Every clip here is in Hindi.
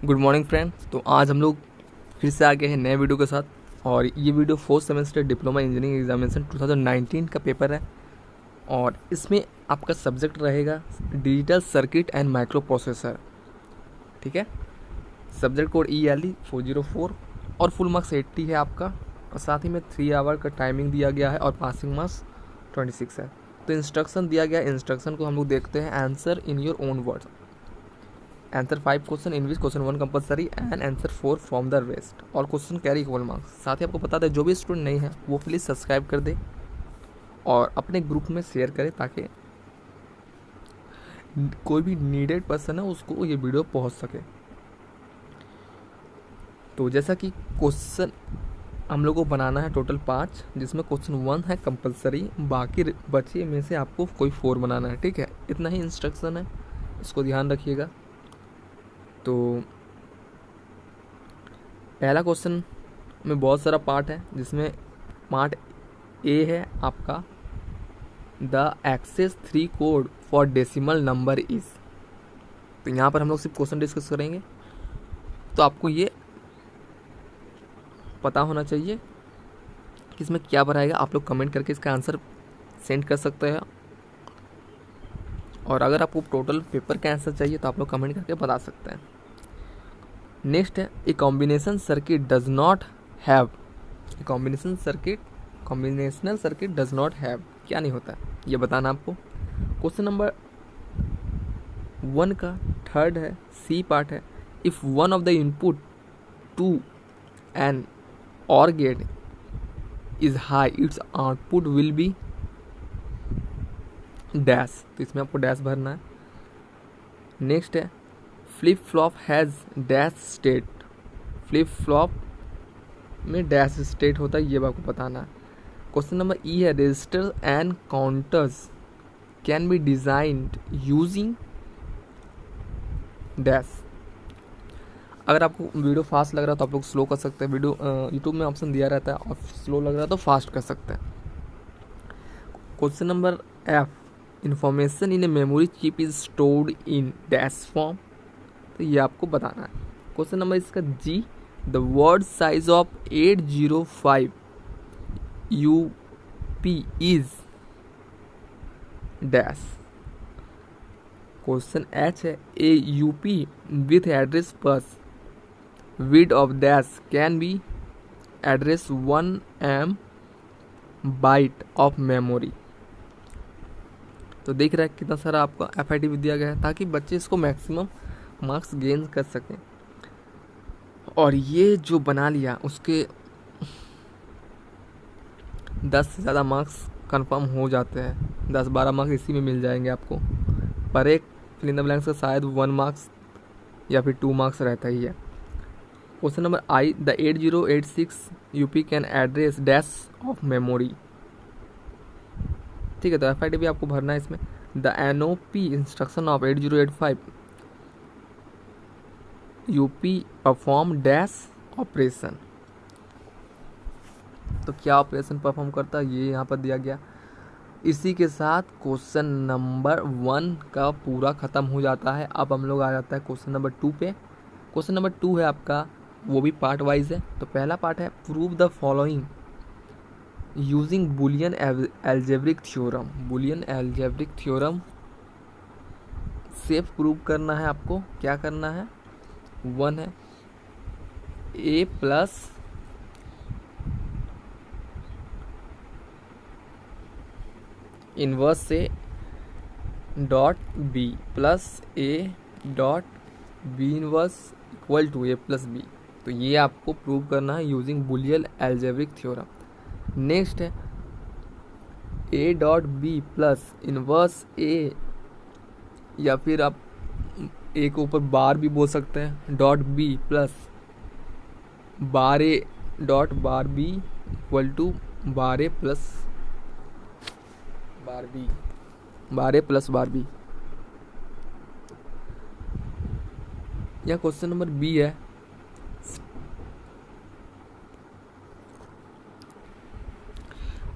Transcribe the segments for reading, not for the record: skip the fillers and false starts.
Good morning friends. तो आज हम लोग फिर से आ गए हैं नए वीडियो के साथ और ये video fourth semester diploma engineering examination 2019 का पेपर है और इसमें आपका सब्जेक्ट रहेगा digital circuit and micro processor. ठीक है, सब्जेक्ट कोड ELE 404 और फुल मार्क्स 80 है आपका और साथ ही में 3 आवर का टाइमिंग दिया गया है और पासिंग मार्क्स 26 है। तो इंस्ट्रक्शन दिया गया, इंस्ट्रक्शन को हम लोग देखते हैं। Answer in your own words, answer 5 question in which question 1 compulsory and answer 4 from the rest और क्वेश्चन कैरी इक्वल मार्क्स। साथ ही आपको बता दें जो भी स्टूडेंट नहीं है वो प्लीज़ सब्सक्राइब कर दे और अपने ग्रुप में शेयर करें ताकि कोई भी नीडेड पर्सन है उसको ये वीडियो पहुंच सके। तो जैसा कि क्वेश्चन हम लोग को बनाना है टोटल 5, जिसमें क्वेश्चन 1 है कंपलसरी, बाकी बचे में से आपको कोई 4 बनाना है। ठीक है, इतना ही इंस्ट्रक्शन है, इसको ध्यान रखिएगा। तो पहला क्वेश्चन में बहुत सारा पार्ट है, जिसमें पार्ट ए है आपका the excess 3 code for decimal number is. तो यहाँ पर हम लोग सिर्फ क्वेश्चन डिस्कस करेंगे। तो आपको ये पता होना चाहिए कि इसमें क्या भराएगा। आप लोग कमेंट करके इसका आंसर सेंड कर सकते हैं और अगर आपको टोटल पेपर का आंसर चाहिए तो आप लोग कमेंट करके बता सकते हैं। नेक्स्ट है a combination circuit does not have, combinational circuit does not have क्या नहीं होता है ये बताना आपको। क्वेश्चन नंबर 1 का थर्ड है, सी पार्ट है। If one of the input to an OR gate is high its output will be dash. तो इसमें आपको डैश भरना है। नेक्स्ट है flip flop has dash state, flip flop में डैश स्टेट होता है, ये आपको बताना है। क्वेश्चन नंबर ई है register and counters can be designed using dash. अगर आपको वीडियो फास्ट लग रहा है तो आप लोग स्लो कर सकते हैं। वीडियो यूट्यूब में ऑप्शन दिया रहता है और स्लो लग रहा है तो फास्ट कर सकते हैं। Question number F information in a memory chip is stored in dash form, तो ये आपको बताना है। क्वेश्चन नंबर इसका G the word size of 805 UP is dash. Question H है a UP with address bus width of dash can be address 1 M byte of memory. तो देख रहा है कितना सारा आपका FID भी दिया गया है ताकि बच्चे इसको मैक्सिमम मार्क्स गेन कर सकें। और ये जो बना लिया उसके 10 से ज़्यादा मार्क्स कंफर्म हो जाते हैं। 10-12 मार्क्स इसी में मिल जाएंगे आपको। पर एक फिल इन द ब्लैंक्स का शायद 1 मार्क्स या फिर 2 मार्क्स रहता ही है। Question number I the 8086 UP can address dash of memory. ठीक है, तो FID भी आपको भरना है इसमें। The NOP instruction of 8085 UP perform dash operation. तो क्या ऑपरेशन परफॉर्म करता है ये यहाँ पर दिया गया। इसी के साथ क्वेश्चन नंबर 1 का पूरा ख़त्म हो जाता है। अब हम लोग आ जाता है क्वेश्चन नंबर 2 पे। क्वेश्चन नंबर 2 है आपका, वो भी पार्ट वाइज है। तो पहला पार्ट है prove the following using Boolean algebraic theorem. Boolean algebraic theorem से प्रूव करना है आपको। क्या करना है, 1 है A प्लस इनवर्स से dot B plus A dot B inverse equal to A plus B। तो ये आपको प्रूव करना है using Boolean algebraic theorem. Next है A dot B plus inverse A, या फिर आप A के ऊपर बार भी बोल सकते हैं, dot B plus bar A dot bar B equal to bar A plus bar B, bar A plus bar B। या क्वेश्चन नंबर B है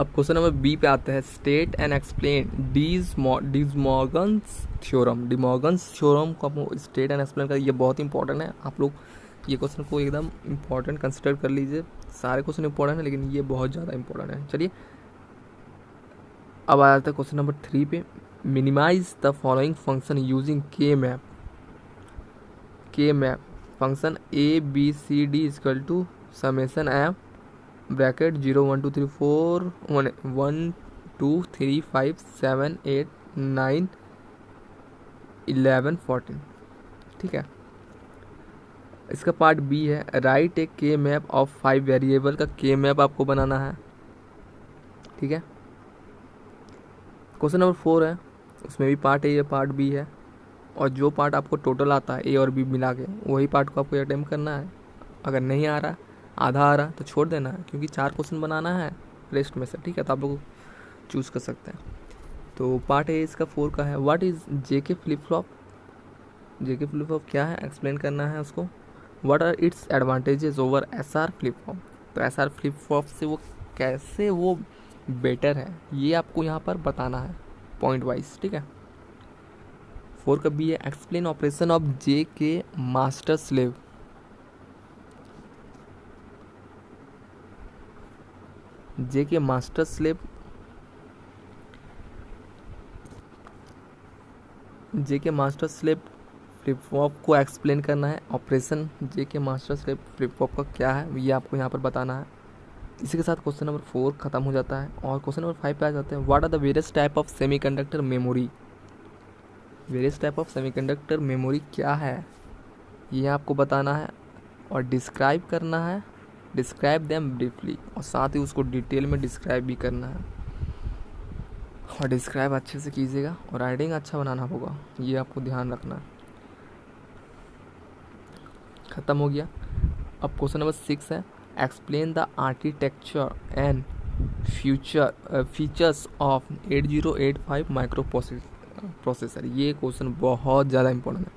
अब क्वेश्चन नंबर बी पे आते हैं। State and explain De Morgan's theorem को आपको स्टेट एंड एक्सप्लेन कर, ये बहुत इंपॉर्टेंट है। आप लोग ये क्वेश्चन को एकदम इंपॉर्टेंट कंसिडर कर लीजिए। सारे क्वेश्चन इंपॉर्टेंट है लेकिन ये बहुत ज़्यादा इंपॉर्टेंट है। चलिए अब आ जाता है क्वेश्चन नंबर 3 पे। Minimise the following function using K map function A B C D equal to summation m bracket 0 1 2 3 4 1 2 3 5 7 8 9 11 14। ठीक है, इसका पार्ट बी है। राइट ए के मैप ऑफ 5 वेरिएबल का के मैप आपको बनाना है। ठीक है, क्वेश्चन नंबर 4 है, उसमें भी पार्ट ए है पार्ट बी है, और जो पार्ट आपको टोटल आता है ए और बी मिला के वही पार्ट को आपको अटेम्प्ट करना है। अगर नहीं आ रहा, आधा आ रहा तो छोड़ देना है, क्योंकि 4 क्वेश्चन बनाना है रेस्ट में से। ठीक है, तो आप लोग चूज़ कर सकते हैं। तो पार्ट ए इसका 4 का है। What is JK flip flop क्या है, एक्सप्लेन करना है उसको। What are its advantages over SR flip flop, तो एसआर फ्लिप फ्लॉप से वो कैसे वो बेटर है ये आपको यहाँ पर बताना है पॉइंट वाइज। ठीक है, 4 का बी है। Explain operation of J K master slave. J K master slave flip flop को एक्सप्लेन करना है। ऑपरेशन जे K master slave flip flop का क्या है ये आपको यहाँ पर बताना है। इसी के साथ क्वेश्चन नंबर 4 खत्म हो जाता है और क्वेश्चन नंबर 5 पे आ जाते हैं। What are the various type of semiconductor memory. Various type of semiconductor memory क्या है ये आपको बताना है और डिस्क्राइब करना है। डिस्क्राइब देम ब्रीफली, और साथ ही उसको डिटेल में डिस्क्राइब भी करना है, और डिस्क्राइब अच्छे से कीजिएगा और राइटिंग अच्छा बनाना होगा, ये आपको ध्यान रखना है। ख़त्म हो गया। अब क्वेश्चन नंबर 6 है। Explain the architecture and features of 8085 micro processor. ये क्वेश्चन बहुत ज़्यादा इंपॉर्टेंट है।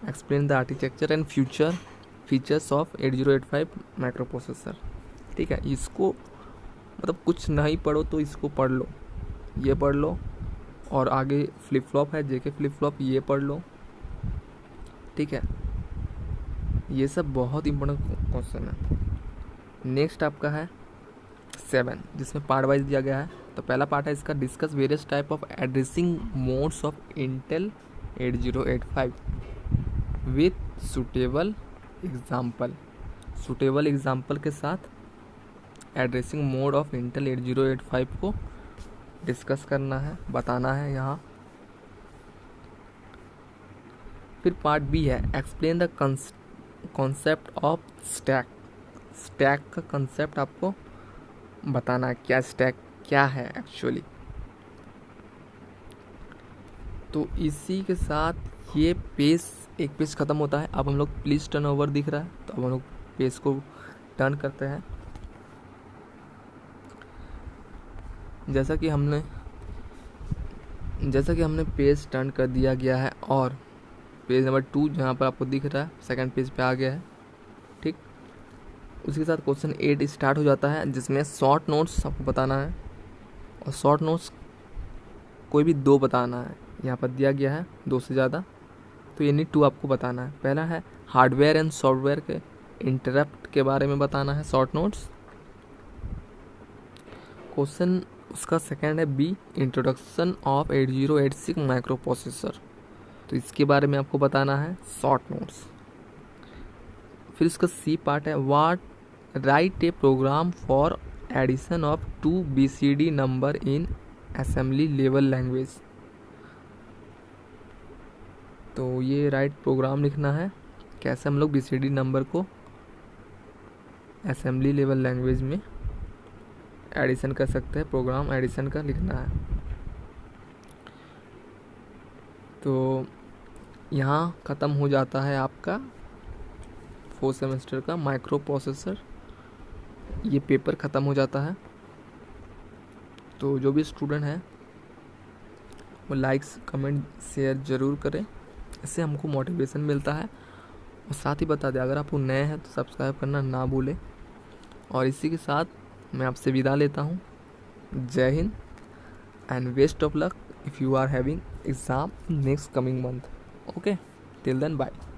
Explain the architecture and features of 8085 micro processor. ठीक है, इसको मतलब कुछ नहीं पढ़ो तो इसको पढ़ लो, ये पढ़ लो, और आगे फ्लिप फ्लॉप है जेके फ्लिप फ्लॉप, ये पढ़ लो। ठीक है, ये सब बहुत इंपॉर्टेंट क्वेश्चन है। नेक्स्ट आपका है 7, जिसमें पार्ट वाइज दिया गया है। तो पहला पार्ट है इसका, discuss various type of addressing modes of Intel 8085 with suitable example के साथ एड्रेसिंग मोड ऑफ इंटेल 8085 को डिस्कस करना है, बताना है यहाँ। फिर पार्ट बी है। Explain the concept of stack का कंसेप्ट आपको बताना है, क्या स्टैक क्या है एक्चुअली। तो इसी के साथ ये एक पेज ख़त्म होता है। अब हम लोग प्लीज़ टर्न ओवर दिख रहा है, तो अब हम लोग पेज को टर्न करते हैं। जैसा कि हमने पेज टर्न कर दिया गया है, और पेज नंबर 2 जहाँ पर आपको दिख रहा है सेकंड पेज पे आ गया है। ठीक, उसके साथ क्वेश्चन 8 स्टार्ट हो जाता है, जिसमें शॉर्ट नोट्स आपको बताना है, और शॉर्ट नोट्स कोई भी 2 बताना है। यहाँ पर दिया गया है 2 से ज़्यादा, तो यानी 2 आपको बताना है। पहला है हार्डवेयर एंड सॉफ्टवेयर के इंटरप्ट के बारे में बताना है शॉर्ट नोट्स। क्वेश्चन उसका सेकंड है B, introduction of 8086 microprocessor, तो इसके बारे में आपको बताना है शॉर्ट नोट्स। फिर इसका सी पार्ट है, write a program for addition of 2 BCD number in assembly level language, तो ये राइट प्रोग्राम लिखना है कैसे हम लोग BCD नंबर को असेंबली लेवल लैंग्वेज में एडिशन कर सकते हैं। प्रोग्राम एडिशन का लिखना है। तो यहाँ ख़त्म हो जाता है आपका 4 सेमेस्टर का माइक्रो प्रोसेसर, ये पेपर ख़त्म हो जाता है। तो जो भी स्टूडेंट है वो लाइक्स कमेंट शेयर ज़रूर करें, इससे हमको मोटिवेशन मिलता है। और साथ ही बता दें, अगर आप नए हैं तो सब्सक्राइब करना ना भूलें। और इसी के साथ मैं आपसे विदा लेता हूँ। जय Hind and best of luck if you are having exam next coming month. Okay, till then, bye.